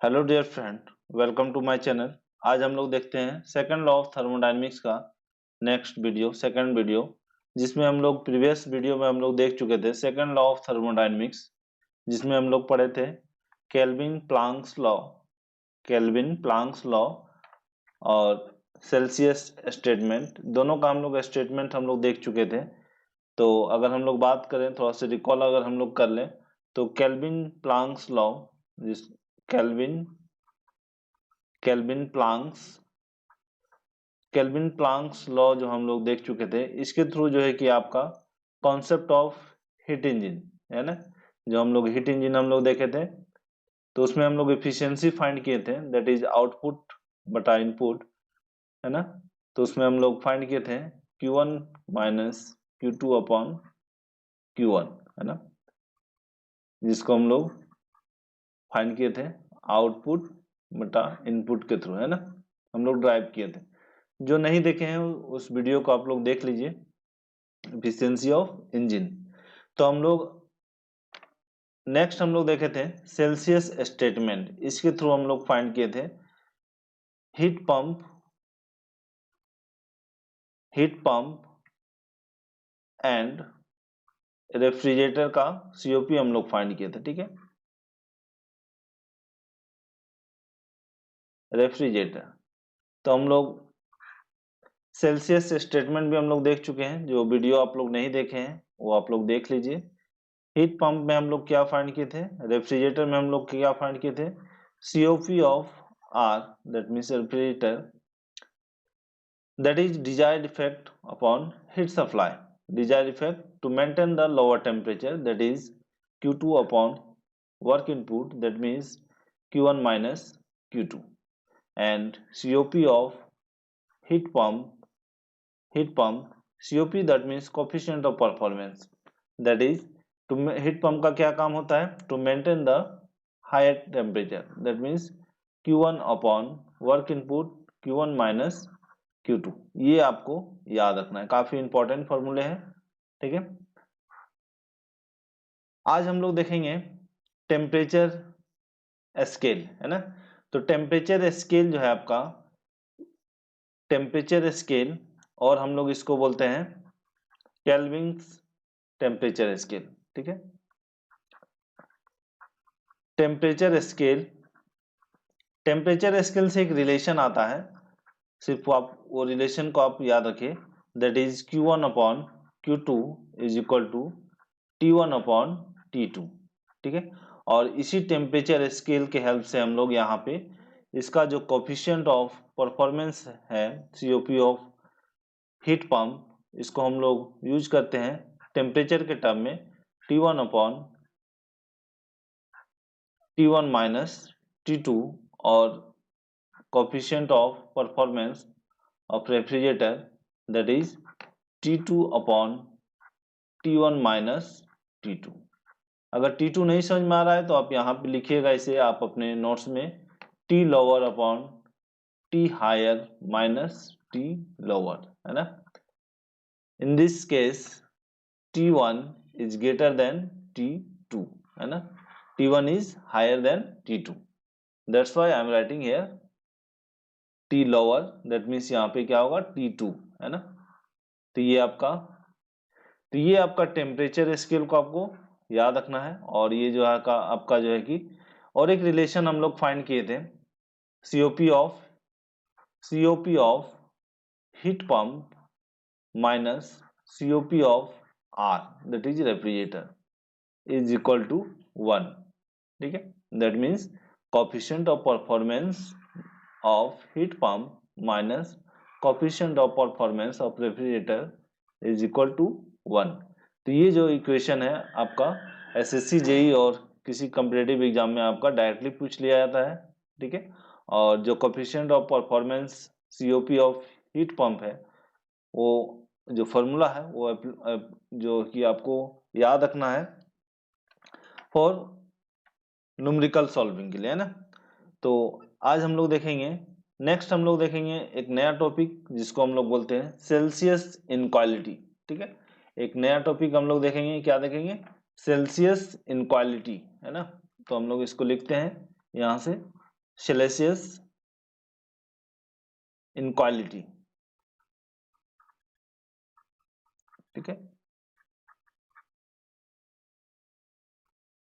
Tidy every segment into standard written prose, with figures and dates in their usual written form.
Hello dear friend, welcome to my channel. आज हम लोग देखते हैं सेकंड लॉ ऑफ थर्मोडायनेमिक्स का सेकंड वीडियो, जिसमें हम लोग प्रीवियस वीडियो में हम लोग देख चुके थे सेकंड लॉ ऑफ थर्मोडायनेमिक्स, जिसमें हम लोग पढ़े थे kelvin Planck's law kelvin Planck's law और सेल्सियस स्टेटमेंट। दोनों का हम लोग स्टेटमेंट हम लोग देख चुके थे। तो अगर हम लोग बात करें, थोड़ा सा रिकॉल अगर हम लोग कर लें, तो जिस kelvin kelvin Planck's kelvin Planck's law जो हम लोग देख चुके थे, इसके थ्रू जो है कि आपका कॉन्सेप्ट ऑफ हीट इंजन है ना, जो हम लोग हीट इंजन हम लोग देखे थे, तो उसमें हम लोग एफिशिएंसी फाइंड किए थे, दैट इज आउटपुट बटा इनपुट, है ना। तो उसमें हम लोग फाइंड किए थे Q1 minus Q2 upon Q1, है ना, जिसको हम लोग फाइंड किए थे आउटपुट बटा इनपुट के थ्रू, है ना, हम लोग ड्राइव किए थे। जो नहीं देखे हैं उस वीडियो को आप लोग देख लीजिए, एफिशिएंसी ऑफ इंजन। तो हम लोग नेक्स्ट हम लोग देखे थे सेल्सियस स्टेटमेंट, इसके थ्रू हम लोग फाइंड किए थे हीट पंप एंड रेफ्रिजरेटर का सीओपी हम लोग फाइंड किए थे, ठीक है। रेफ्रिजरेटर, तो हम लोग सेल्सियस स्टेटमेंट भी हम लोग देख चुके हैं। जो वीडियो आप लोग नहीं देखे हैं वो आप लोग देख लीजिए। हीट पंप में हम लोग क्या फाइंड किए थे, रेफ्रिजरेटर में हम लोग क्या फाइंड किए थे, COP of R, that means refrigerator, that is desired effect upon heat supply, desired effect to maintain the lower temperature, that is Q2 upon work input, that means Q1 minus Q2, and COP of heat pump COP, that means coefficient of performance, that is to heat pump का क्या काम होता है, to maintain the higher temperature, that means Q1 upon work input Q1 minus Q2। ये आपको याद रखना है, काफी इंपॉर्टेंट फॉर्मूले हैं, ठीक है। आज हम लोग देखेंगे टेम्परेचर स्केल, है ना। तो टेम्परेचर स्केल जो है आपका टेम्परेचर स्केल, और हम लोग इसको बोलते हैं केल्विन्स टेम्परेचर स्केल, ठीक है। टेम्परेचर स्केल से एक रिलेशन आता है, सिर्फ आप वो रिलेशन को आप याद रखिए, that is Q1 upon Q2 is equal to T1 upon T2, ठीक है। और इसी टेम्परेचर स्केल के हेल्प से हम लोग यहाँ पे इसका जो कोफिशिएंट ऑफ परफॉर्मेंस है, COP ऑफ हीट पंप, इसको हम लोग यूज करते हैं टेम्परेचर के टर्म में T1 upon T1 minus T2, और coefficient of performance of refrigerator, that is T2 upon T1 minus T2। अगर T2 नहीं समझ में आ रहा है तो आप यहाँ पे लिखिएगा इसे आप अपने नोट्स में, T lower upon T higher minus T lower, है ना। In this case T1 is greater than T2, है ना, T1 is higher than T2, that's why I am writing here T lower, that means यहाँ पे क्या होगा T2, है ना। तो ये आपका टेम्परेचर स्केल को आपको याद रखना है। और ये जो है आपका जो है कि और एक रिलेशन हम लोग फाइंड किए थे, COP of heat pump minus COP of R, that is refrigerator, is equal to 1, ठीक है। That means coefficient of performance of heat pump minus coefficient of performance of refrigerator is equal to 1। तो ये जो equation है आपका SSC JEE और किसी competitive exam में आपका डायरेक्टली पूछ लिया जाता है, ठीक है। और जो coefficient of performance COP of heat pump है, वो जो फॉर्मूला है वो जो कि आपको याद रखना है फॉर न्यूमेरिकल सॉल्विंग के लिए, है ना। तो आज हम लोग देखेंगे, नेक्स्ट हम लोग देखेंगे एक नया टॉपिक जिसको हम लोग बोलते हैं सेल्सियस इनक्वालिटी, ठीक है। एक नया टॉपिक हम लोग देखेंगे, क्या देखेंगे, सेल्सियस इनक्वालिटी, है ना। तो हम लोग इसको लिखते हैं यहाँ से सेल्सियस इनक्वालिटी, ठीक है,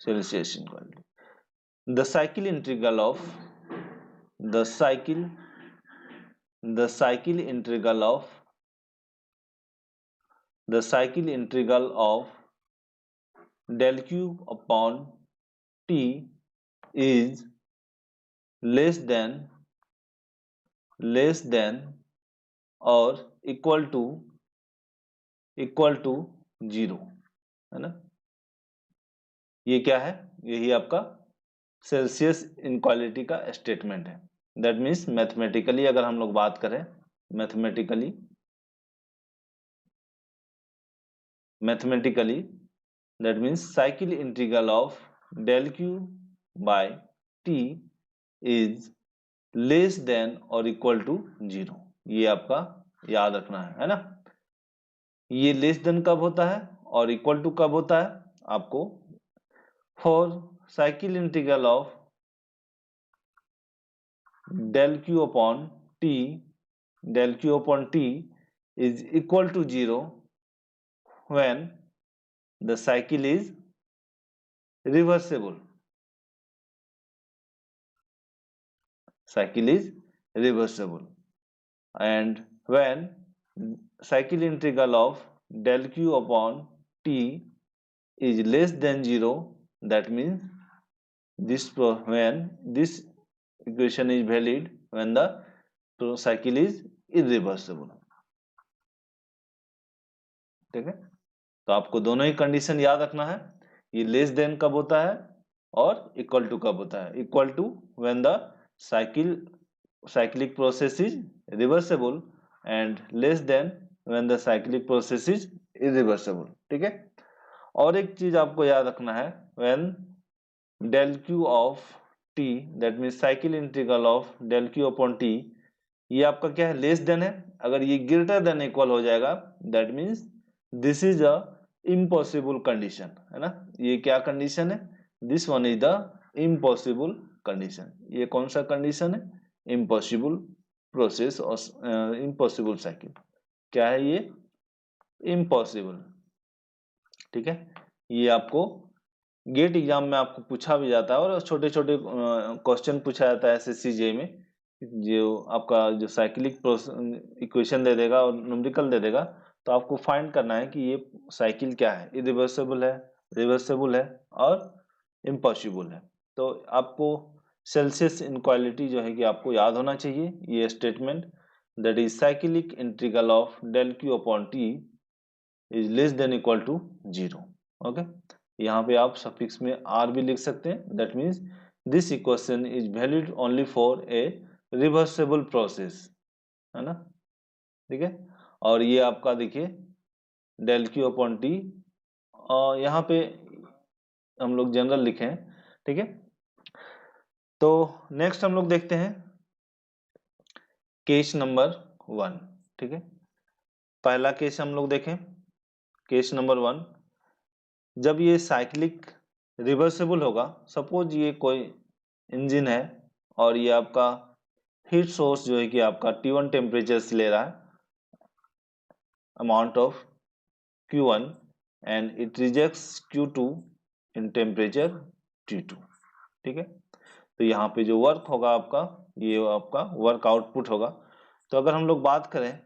Celsius inequality. The cycle integral of the cycle integral of the cycle integral of del q upon t is less than or equal to 0, है ना। ये क्या है, यही आपका सेल्सियस इनक्वालिटी का स्टेटमेंट है। दैट मीन्स मैथमेटिकली अगर हम लोग बात करें, mathematically that means cycle integral of del q by t is less than or equal to 0। ये आपका याद रखना है ना। ये लेस देन कब होता है और इक्वल टू कब होता है आपको, for cycle integral of del q upon t is equal to 0 when the cycle is reversible, and when cycle integral of del q upon t is less than 0, that means when this equation is valid when the cycle is irreversible, ठीक है। तो आपको दोनों ही condition याद रखना है, ये less than कब होता है और इक्वल टू कब होता है। Equal to when the cyclic process is reversible and less than when the cyclic process is irreversible, ठीक है। और एक चीज आपको याद रखना है, when del q of t that means cycle integral of del q upon t, ये आपका क्या है, लेस देन है। अगर ये ग्रेटर देन इक्वल हो जाएगा that means this is a impossible condition, है ना। ये क्या कंडीशन है, this one is the impossible condition. ये कौन सा कंडीशन है, इम्पॉसिबल प्रोसेस और इम्पॉसिबल साइकिल। क्या है ये, इम्पॉसिबल, ठीक है। ये आपको गेट एग्जाम में आपको पूछा भी जाता है और छोटे छोटे क्वेश्चन पूछा जाता है एसएससी में, जो आपका जो साइक्लिक इक्वेशन दे देगा और न्यूमेरिकल दे देगा, तो आपको फाइंड करना है कि ये साइकिल क्या है, इरिवर्सिबल है, रिवर्सिबल है और इम्पॉसिबल है। तो आपको सेल्सियस इनक्वालिटी जो है कि आपको याद होना चाहिए, ये statement that is cyclic integral of del q upon t is less than equal to 0, okay. यहाँ पे आप सफिक्स में आर भी लिख सकते हैं, that means this equation is valid only for a reversible process, है ना, ठीक है। और ये आपका देखिए del q अपॉन टी, और यहाँ पे हम लोग जनरल लिखे हैं, ठीक है। तो नेक्स्ट हम लोग देखते हैं केस नंबर 1, ठीक है। पहला केस हम लोग देखें, केस नंबर 1, जब ये साइक्लिक रिवर्सेबल होगा, सपोज ये कोई इंजन है और ये आपका हीट सोर्स जो है कि आपका T1 टेम्परेचर से ले रहा है amount of Q1 and it rejects Q2 in temperature T2, ठीक है। तो यहाँ पे जो वर्क होगा आपका, ये आपका वर्क आउटपुट होगा। तो अगर हम लोग बात करें,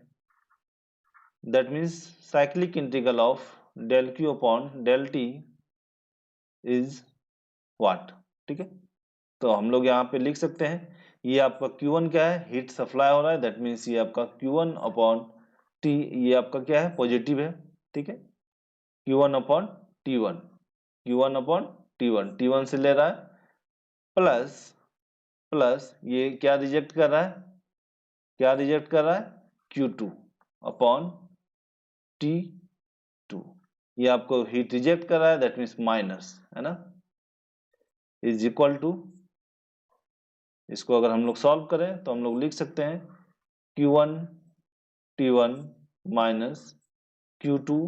that means cyclic integral of del Q upon del T is what, ठीक है। तो हम लोग यहाँ पे लिख सकते हैं, ये आपका Q1 क्या है, हीट सप्लाई हो रहा है, दैट मीन्स ये आपका Q1 अपॉन T, ये आपका क्या है, पॉजिटिव है, ठीक है। Q1 upon T1, Q1 upon T1, T1 से ले रहा है, प्लस प्लस ये क्या रिजेक्ट कर रहा है, क्या रिजेक्ट कर रहा है, Q2 अपॉन T2, ये आपको हीट रिजेक्ट कर रहा है, दैट मीन्स माइनस, है ना, इज इक्वल टू, इसको अगर हम लोग सॉल्व करें तो हम लोग लिख सकते हैं Q1 T1 minus Q2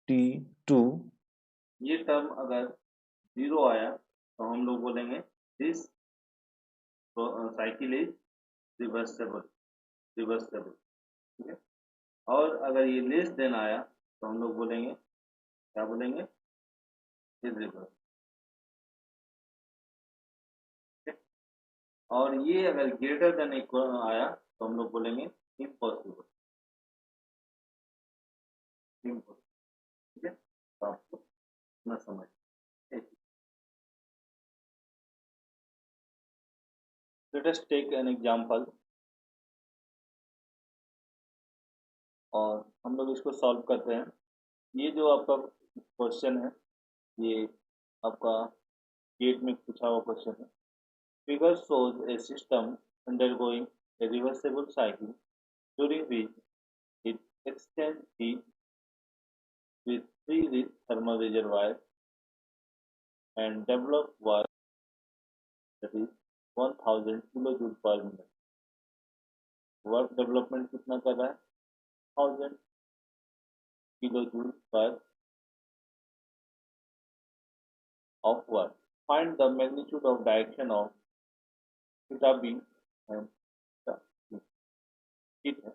T2, ये टर्म अगर 0 आया तो हम लोग बोलेंगे दिस साइकिल इज रिवर्सेबल, ठीक है। और अगर ये लेस देन आया तो हम लोग बोलेंगे, क्या बोलेंगे, इज, और ये अगर ग्रेटर देन इक्वल आया तो हम लोग बोलेंगे इम्पॉसिबल, ठीक है। तो आपको न समझ। Let us take an example और हम लोग इसको सॉल्व करते हैं। ये जो आपका क्वेश्चन है, ये आपका गेट में पूछा हुआ क्वेश्चन है। Figure shows a system undergoing a reversible cycle during which it exchanges heat with three thermal reservoirs and develop work that is 1000 kilojoule per minute. Work development कितना कर रहा है, 1000 किलोजूल पर of work. Find the magnitude of direction of theta b and theta c. Heat है,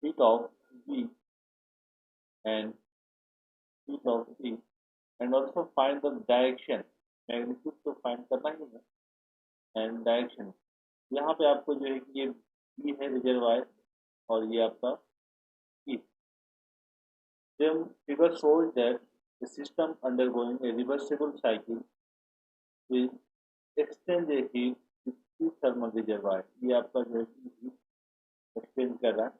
heat of b and heat of c, and also find the direction. Magnitude तो find करना ही है and direction. यहाँ पे आपको जो है कि ये बी है रिजर्वायर और ये आपका ई। Then figure shows that the system undergoing a reversible cycle will exchange a heat with two thermal reservoir। ये आपका जो है हीट एक्सचेंज कर रहा है।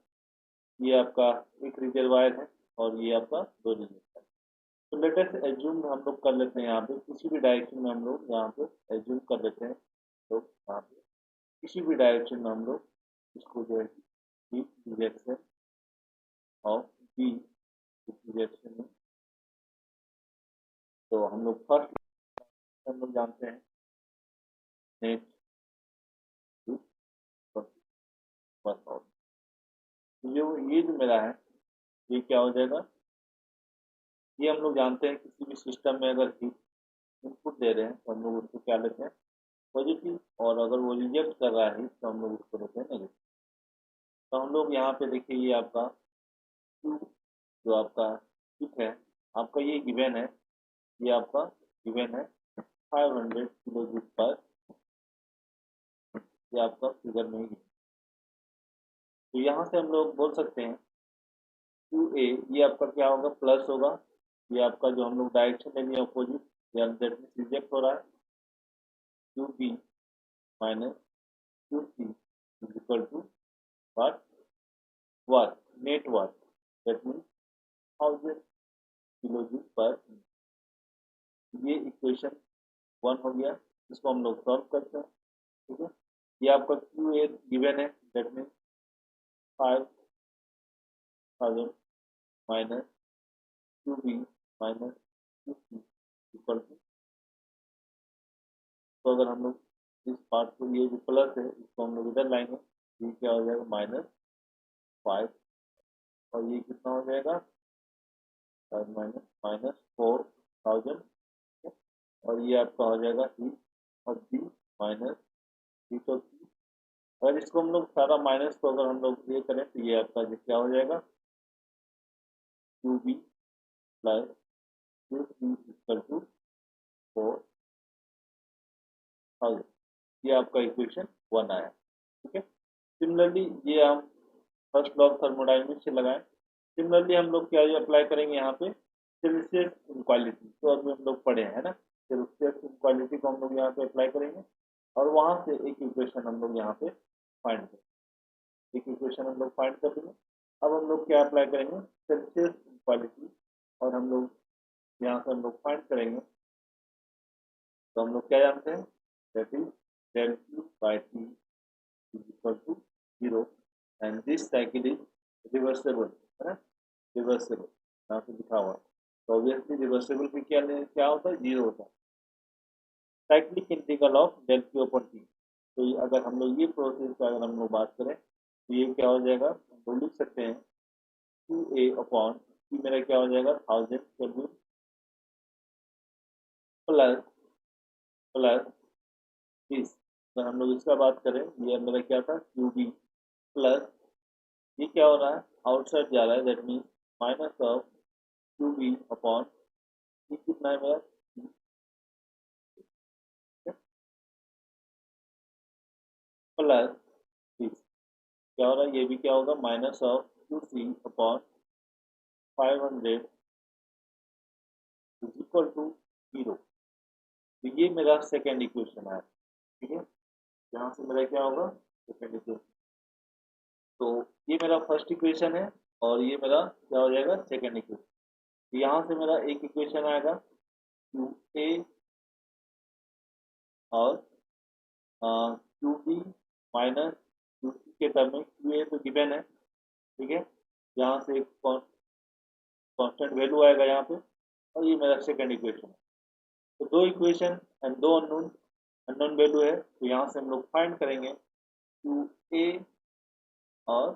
ये आपका एक रिजर्वायर है और ये आपका दो रिजर्वायर। तो लेटेस्ट एज्यूम हम लोग कर लेते हैं, यहाँ पे किसी भी डायरेक्शन में हम लोग यहाँ पे एज्यूम कर लेते हैं। तो यहाँ पे किसी भी डायरेक्शन में हम लोग इसको जो है heat rejection of B rejection में, तो हम लोग फर्स्ट हम लोग जानते हैं नेट टू वर्क आउट। ये जो मेरा है ये क्या हो जाएगा, ये हम लोग जानते हैं किसी भी सिस्टम में अगर हीट इनपुट दे रहे हैं तो हम लोग उसको क्या लेते हैं, पॉजिटिव, और अगर वो रिजेक्ट कर रहा है तो हम लोग उसको लेते हैं नेगेटिव। तो हम लोग यहाँ पे देखिए ये आपका Q जो आपका हीट है आपका ये गिवन है, ये आपका गिवन है 500 किलो जूल पर, ये आपका फिगर में ही। तो यहाँ से हम लोग बोल सकते हैं QA ये आपका क्या होगा, प्लस होगा। ये आपका जो हम लोग डायरेक्शन लेंगे अपोजिट, या दैट मीन्स रिजेक्ट हो रहा है। QB minus QC is equal to what, work, net work, that means 1000 kilo joule पर। ये इक्वेशन 1 हो गया, इसको हम लोग सॉल्व करते हैं, ठीक है। ये आपका QA गिवन है, that means 5000 minus QB minus QC equal to, तो अगर हम लोग इस पार्ट को, ये जो प्लस है इसको हम लोग इधर लाएंगे, ये क्या हो जाएगा -5, और ये कितना हो जाएगा 5 माइनस माइनस 4000, और ये आपका हो जाएगा ई, और बी माइनस ई। तो अगर इसको हम लोग सारा माइनस को अगर हम लोग ये करें तो ये आपका क्या हो जाएगा, Q B plus Q C equal to 4000। ये आपका इक्वेशन 1 आया, ठीक है। सिमिलरली ये हम फर्स्ट लॉ ऑफ थर्मोडायनेमिक्स से लगाएं। सिमिलरली हम लोग क्या अप्लाई करेंगे यहाँ पे, सेल्सियस इनक्वालिटी, तो अभी हम लोग पढ़े हैं ना, सेल्सियस इनक्वालिटी को हम लोग यहाँ पे अप्लाई करेंगे, और वहाँ से एक इक्वेशन हम लोग यहाँ पे फाइंड करेंगे, एक इक्वेशन हम लोग फाइंड कर देंगे। अब हम लोग क्या अप्लाई करेंगे, सेल्सियस इनक्वालिटी, और हम लोग यहाँ से हम लोग फाइंड करेंगे। तो हम लोग क्या जानते हैं, that is del Q by T is equal to 0, and this cycle is reversible, है ना, रिवर्सेबल यहाँ पे लिखा हुआ है। तो ऑब्वियसली रिवर्सेबल की क्या होता है, 0 होता है। Cyclic integral of del Q upon T। तो अगर हम लोग ये प्रोसेस का अगर हम लोग बात करें तो ये क्या हो जाएगा, हम लोग लिख सकते हैं QA अपॉन T मेरा क्या हो जाएगा 1000 केल्विन प्लस प्लस इस अगर हम लोग इसका बात करें, ये मेरा क्या था, क्यू बी प्लस, ये क्या हो रहा है, आउटसाइड जा रहा है, that means minus of Q B upon, ये कितना है मेरा, प्लस क्या हो रहा है, ये भी क्या होगा, minus of Q C upon 500 is equal to 0। तो ये मेरा सेकेंड इक्वेशन है, ठीक है, यहाँ से मेरा क्या होगा, सेकेंड इक्वेशन। तो ये मेरा फर्स्ट इक्वेशन है और ये मेरा क्या हो जाएगा, सेकेंड इक्वेशन। तो यहाँ से मेरा एक इक्वेशन आएगा क्यू ए और Q B minus Q C के टर्म में, क्यू ए तो गिवन है, ठीक है, यहाँ से एक कांस्टेंट वैल्यू आएगा यहाँ पे, और ये मेरा सेकंड इक्वेशन है। तो दो इक्वेशन एंड दो अननोन, अननोन वैल्यू है, तो यहाँ से हम लोग फाइंड करेंगे क्यू ए और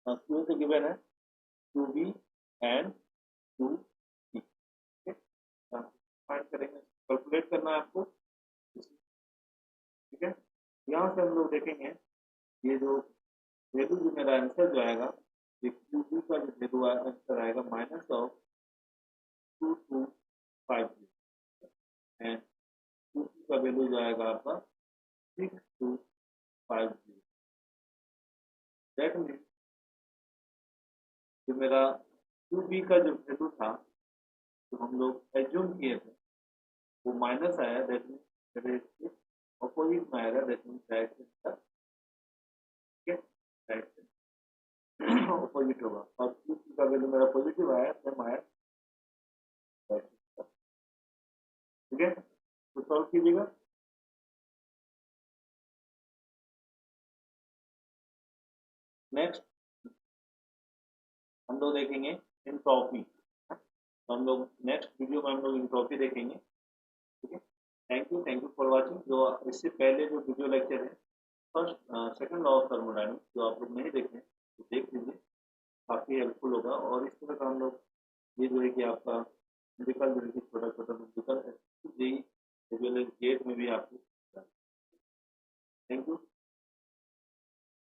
क्यू से गिवन है Q B and Q C, ठीक है, फाइंड करेंगे, कैलकुलेट करना है आपको, ठीक है। यहाँ से हम लोग देखेंगे ये जो वैल्यू, जो मेरा आंसर जो आएगा, ये क्यू बी का जो वैल्यू आंसर आएगा minus of 2250 and Q C का वैल्यू जो आएगा आपका 6250। दैट मीन्स जो मेरा क्यू बी का जो वैल्यू था, जो हम लोग एज्यूम किए थे, वो माइनस आया, दैट मीन्स मेरे इसके अपोजिट में आएगा, दैट मीन्स डायरेक्शन का, ठीक है, डायरेक्शन अपोजिट होगा, और क्यू सी का वैल्यू मेरा पॉजिटिव आया, सेम आया डायरेक्शन का, ठीक है। तो सॉल्व कीजिएगा। नेक्स्ट हम लोग देखेंगे एंट्रोपी, तो हम लोग नेक्स्ट वीडियो में हम लोग एंट्रोपी देखेंगे, ठीक है। Thank you for watching. जो इससे पहले जो वीडियो लेक्चर है, first second law of thermodynamics, जो आप लोग नहीं देखें तो देख लीजिए, काफ़ी हेल्पफुल होगा। और इस तरह का हम लोग, ये जो है कि आपका न्यूमेरिकल, जो है कि छोटा छोटा न्यूमेरिकल